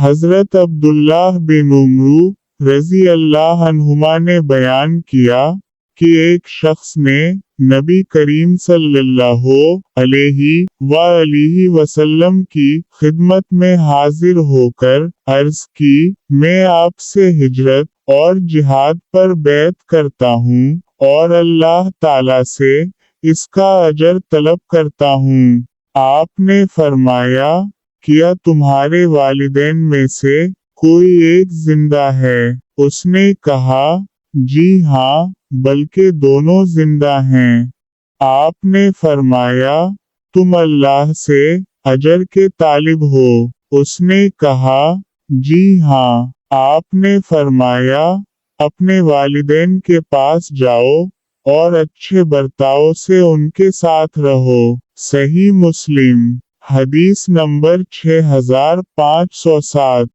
حضرت عبداللہ بن عمرو رضی اللہ عنہما نے بیان کیا کہ ایک شخص نے نبی کریم صلی اللہ علیہ وآلہ وسلم کی خدمت میں حاضر ہو کر عرض کی، میں آپ سے ہجرت اور جہاد پر بیعت کرتا ہوں اور اللہ تعالی سے اس کا اجر طلب کرتا ہوں۔ آپ نے فرمایا، کیا تمہارے والدین میں سے کوئی ایک زندہ ہے؟ اس نے کہا، جی ہاں، بلکہ دونوں زندہ ہیں۔ آپ نے فرمایا، تم اللہ سے اجر کے طالب ہو؟ اس نے کہا، جی ہاں۔ آپ نے فرمایا، اپنے والدین کے پاس جاؤ اور اچھے برتاؤ سے ان کے ساتھ رہو۔ صحیح مسلم، حدیث نمبر 6507۔